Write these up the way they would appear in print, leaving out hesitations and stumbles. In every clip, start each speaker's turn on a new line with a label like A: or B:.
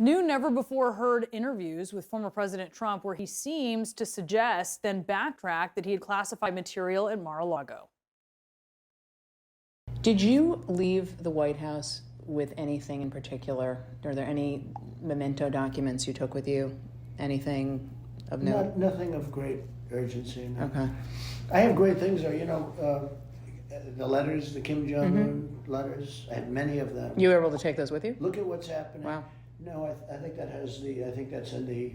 A: New never-before-heard interviews with former President Trump where he seems to suggest, then backtrack, that he had classified material at Mar-a-Lago.
B: Did you leave the White House with anything in particular? Are there any memento documents you took with you? Anything of note?
C: Nothing of great urgency. No.
B: Okay.
C: I have great things though, the letters, the Kim Jong-un letters, I have many of them.
B: You were able to take those with you?
C: Look at what's happening.
B: Wow.
C: No, I think I think that's in the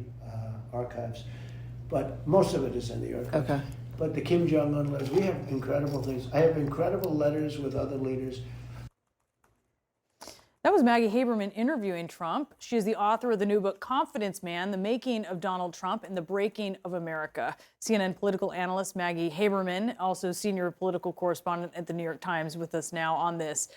C: archives, but most of it is in the archives.
B: Okay.
C: But the Kim Jong-un letters, we have incredible things. I have incredible letters with other leaders.
A: That was Maggie Haberman interviewing Trump. She is the author of the new book, Confidence Man, The Making of Donald Trump and the Breaking of America. CNN political analyst Maggie Haberman, also senior political correspondent at the New York Times, with us now on this.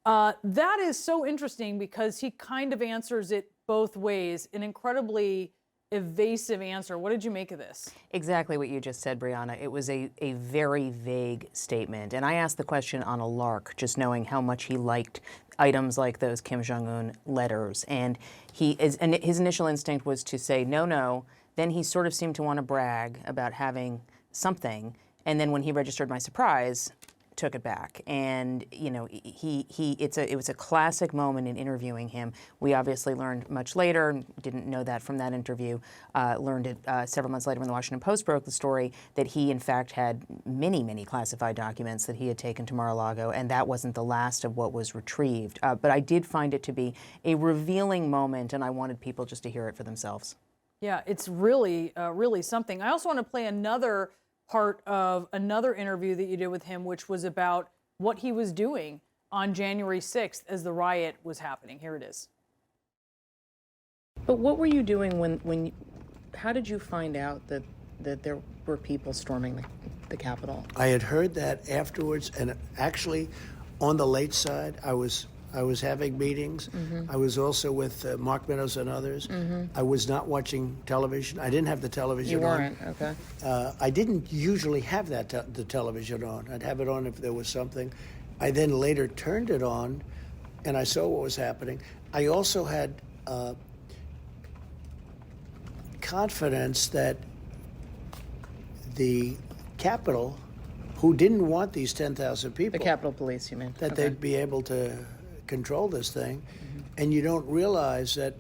A: That is so interesting because he kind of answers it both ways, an incredibly evasive answer. What did you make of this?
B: Exactly what you just said, Brianna. It was a very vague statement. And I asked the question on a lark, just knowing how much he liked items like those Kim Jong-un letters. And his initial instinct was to say, no, no. Then he sort of seemed to want to brag about having something. And then when he registered my surprise, took it back. And it was a classic moment in interviewing him. We obviously learned much later, didn't know that from that interview, learned it several months later when the Washington Post broke the story that he in fact had many classified documents that he had taken to Mar-a-Lago, and that wasn't the last of what was retrieved. But I did find it to be a revealing moment, and I wanted people just to hear it for themselves.
A: Yeah, it's really something. I also want to play another part of another interview that you did with him, which was about what he was doing on January 6th as the riot was happening. Here it is.
B: But what were you doing how did you find out that there were people storming the Capitol?
C: I had heard that afterwards, and actually on the late side, I was having meetings. I was also with Mark Meadows and others. I was not watching television. I didn't have the television on.
B: You weren't, okay.
C: I didn't usually have the television on. I'd have it on if there was something. I then later turned it on, and I saw what was happening. I also had confidence that the Capitol, who didn't want these 10,000 people.
B: The Capitol Police, you mean?
C: That
B: okay.
C: They'd be able to control this thing. And you don't realize that,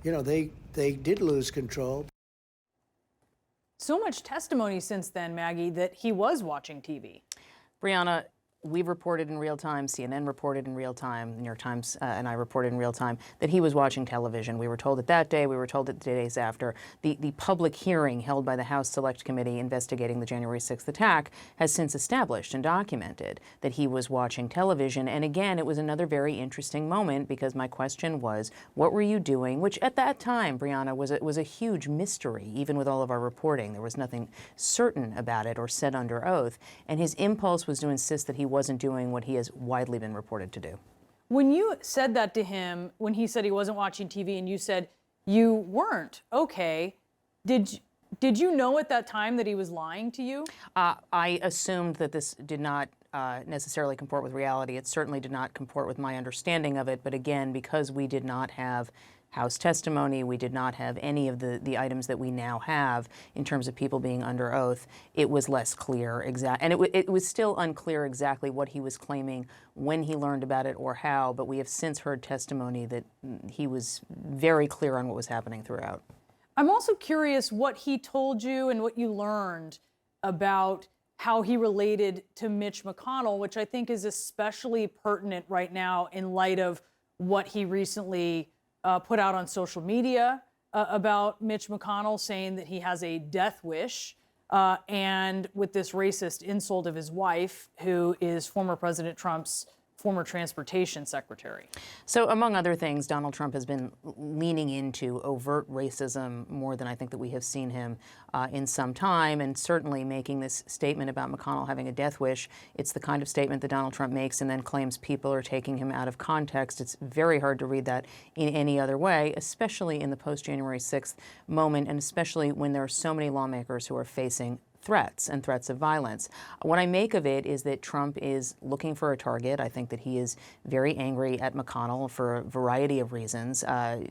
C: they did lose control.
A: So much testimony since then, Maggie, that he was watching TV.
B: Brianna, we reported in real time, CNN reported in real time, New York Times and I reported in real time that he was watching television. We were told it that day, we were told it the days after. The public hearing held by the House Select Committee investigating the January 6th attack has since established and documented that he was watching television. And again, it was another very interesting moment because my question was, what were you doing? Which at that time, Brianna, was a huge mystery, even with all of our reporting. There was nothing certain about it or said under oath. And his impulse was to insist that he wasn't doing what he has widely been reported to do.
A: When you said that to him, when he said he wasn't watching TV and you said you weren't, okay, did you know at that time that he was lying to you?
B: I assumed that this did not necessarily comport with reality. It certainly did not comport with my understanding of it. But again, because we did not have House testimony, we did not have any of the items that we now have in terms of people being under oath, it was less clear and it was still unclear exactly what he was claiming, when he learned about it or how, but we have since heard testimony that he was very clear on what was happening throughout.
A: I'm also curious what he told you and what you learned about how he related to Mitch McConnell, which I think is especially pertinent right now in light of what he recently put out on social media about Mitch McConnell, saying that he has a death wish, and with this racist insult of his wife, who is former President Trump's former transportation secretary.
B: So among other things, Donald Trump has been leaning into overt racism more than I think that we have seen him in some time, and certainly making this statement about McConnell having a death wish. It's the kind of statement that Donald Trump makes and then claims people are taking him out of context. It's very hard to read that in any other way, especially in the post-January 6th moment, and especially when there are so many lawmakers who are facing threats and threats of violence. What I make of it is that Trump is looking for a target. I think that he is very angry at McConnell for a variety of reasons.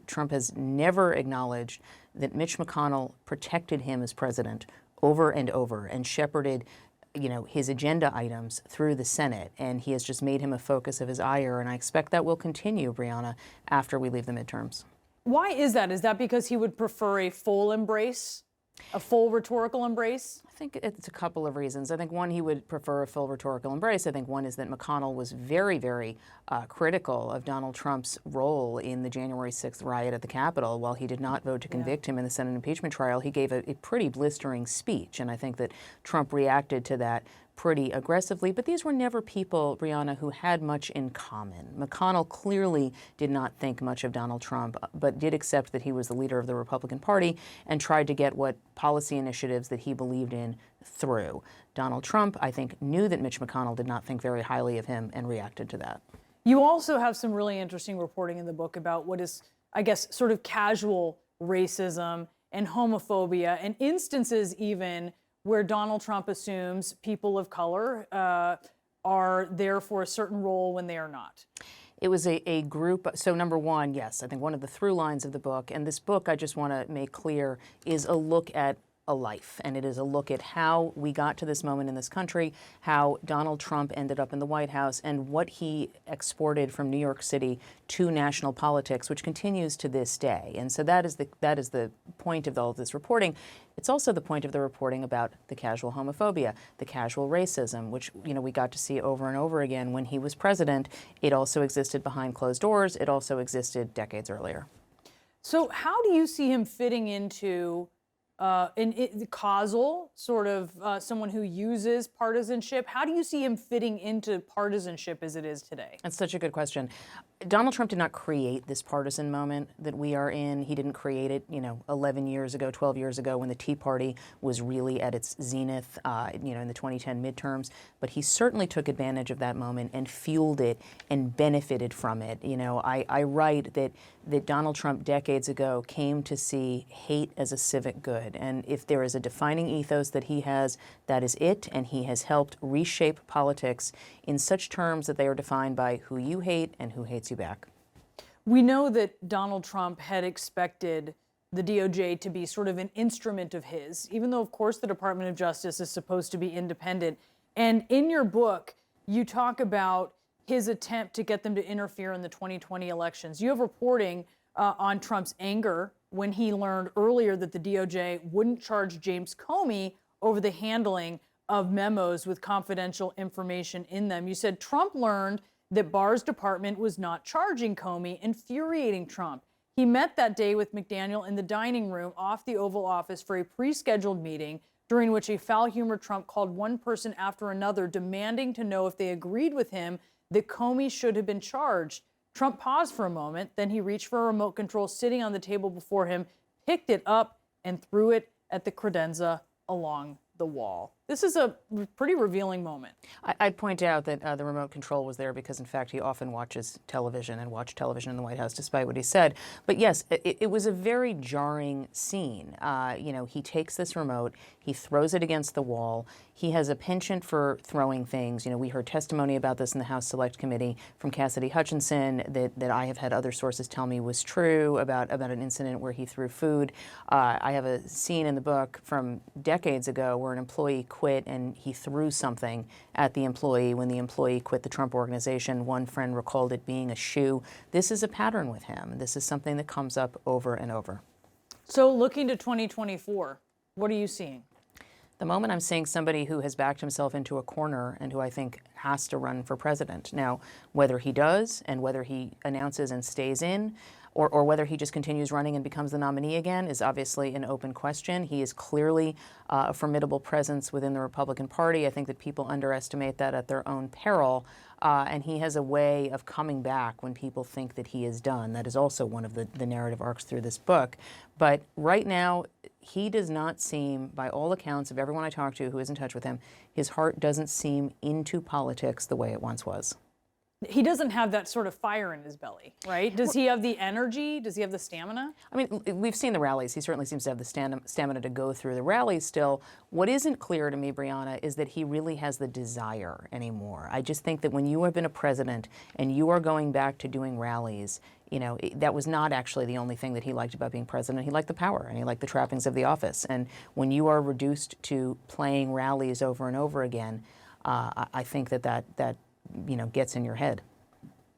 B: Trump has never acknowledged that Mitch McConnell protected him as president over and over and shepherded his agenda items through the Senate, and he has just made him a focus of his ire, and I expect that will continue, Brianna, after we leave the midterms.
A: Why is that? Is that because he would prefer a full embrace, a full rhetorical embrace?
B: I think it's a couple of reasons. I think one, he would prefer a full rhetorical embrace. I think one is that McConnell was very, very critical of Donald Trump's role in the January 6th riot at the Capitol. While he did not vote to convict him in the Senate impeachment trial, he gave a pretty blistering speech, and I think that Trump reacted to that pretty aggressively. But these were never people, Brianna, who had much in common. McConnell clearly did not think much of Donald Trump, but did accept that he was the leader of the Republican Party and tried to get what policy initiatives that he believed in through. Donald Trump, I think, knew that Mitch McConnell did not think very highly of him and reacted to that.
A: You also have some really interesting reporting in the book about what is, I guess, sort of casual racism and homophobia, and instances even where Donald Trump assumes people of color are there for a certain role when they are not.
B: It was a group. So number one, yes, I think one of the through lines of the book, and this book, I just want to make clear, is a look at a life, and it is a look at how we got to this moment in this country, how Donald Trump ended up in the White House, and what he exported from New York City to national politics, which continues to this day. And so that is the point of all of this reporting. It's also the point of the reporting about the casual homophobia, the casual racism, which we got to see over and over again when he was president. It also existed behind closed doors. It also existed decades earlier.
A: So how do you see him fitting into causal, sort of someone who uses partisanship? How do you see him fitting into partisanship as it is today?
B: That's such a good question. Donald Trump did not create this partisan moment that we are in. He didn't create it, 11 years ago, 12 years ago, when the Tea Party was really at its zenith, in the 2010 midterms. But he certainly took advantage of that moment and fueled it and benefited from it. I write that Donald Trump decades ago came to see hate as a civic good. And if there is a defining ethos that he has, that is it. And he has helped reshape politics in such terms that they are defined by who you hate and who hates you back.
A: We know that Donald Trump had expected the DOJ to be sort of an instrument of his, even though, of course, the Department of Justice is supposed to be independent. And in your book, you talk about his attempt to get them to interfere in the 2020 elections. You have reporting on Trump's anger when he learned earlier that the DOJ wouldn't charge James Comey over the handling of memos with confidential information in them. You said Trump learned that Barr's department was not charging Comey, infuriating Trump. He met that day with McDaniel in the dining room off the Oval Office for a pre-scheduled meeting, during which a foul-humored Trump called one person after another, demanding to know if they agreed with him that Comey should have been charged. Trump paused for a moment, then he reached for a remote control sitting on the table before him, picked it up, and threw it at the credenza along the wall. This is a pretty revealing moment.
B: I'd point out that the remote control was there because, in fact, he often watches television and watched television in the White House, despite what he said. But yes, it was a very jarring scene. He takes this remote, he throws it against the wall. He has a penchant for throwing things. We heard testimony about this in the House Select Committee from Cassidy Hutchinson that I have had other sources tell me was true about an incident where he threw food. I have a scene in the book from decades ago where an employee quit and he threw something at the employee. When the employee quit the Trump Organization, one friend recalled it being a shoe. This is a pattern with him. This is something that comes up over and over.
A: So looking to 2024, what are you seeing?
B: The moment I'm seeing somebody who has backed himself into a corner and who I think has to run for president. Now, whether he does and whether he announces and stays in, or whether he just continues running and becomes the nominee again is obviously an open question. He is clearly a formidable presence within the Republican Party. I think that people underestimate that at their own peril. And he has a way of coming back when people think that he is done. That is also one of the narrative arcs through this book. But right now, he does not seem, by all accounts of everyone I talk to who is in touch with him, his heart doesn't seem into politics the way it once was.
A: he doesn't have that sort of fire in his belly, right? Does he have the energy? Does he have the stamina?
B: I mean, we've seen the rallies. He certainly seems to have the stamina to go through the rallies still. What isn't clear to me, Brianna, is that he really has the desire anymore. I just think that when you have been a president and you are going back to doing rallies, you know, that was not actually the only thing that he liked about being president. He liked the power and he liked the trappings of the office. And when you are reduced to playing rallies over and over again, I think that you know, gets in your head.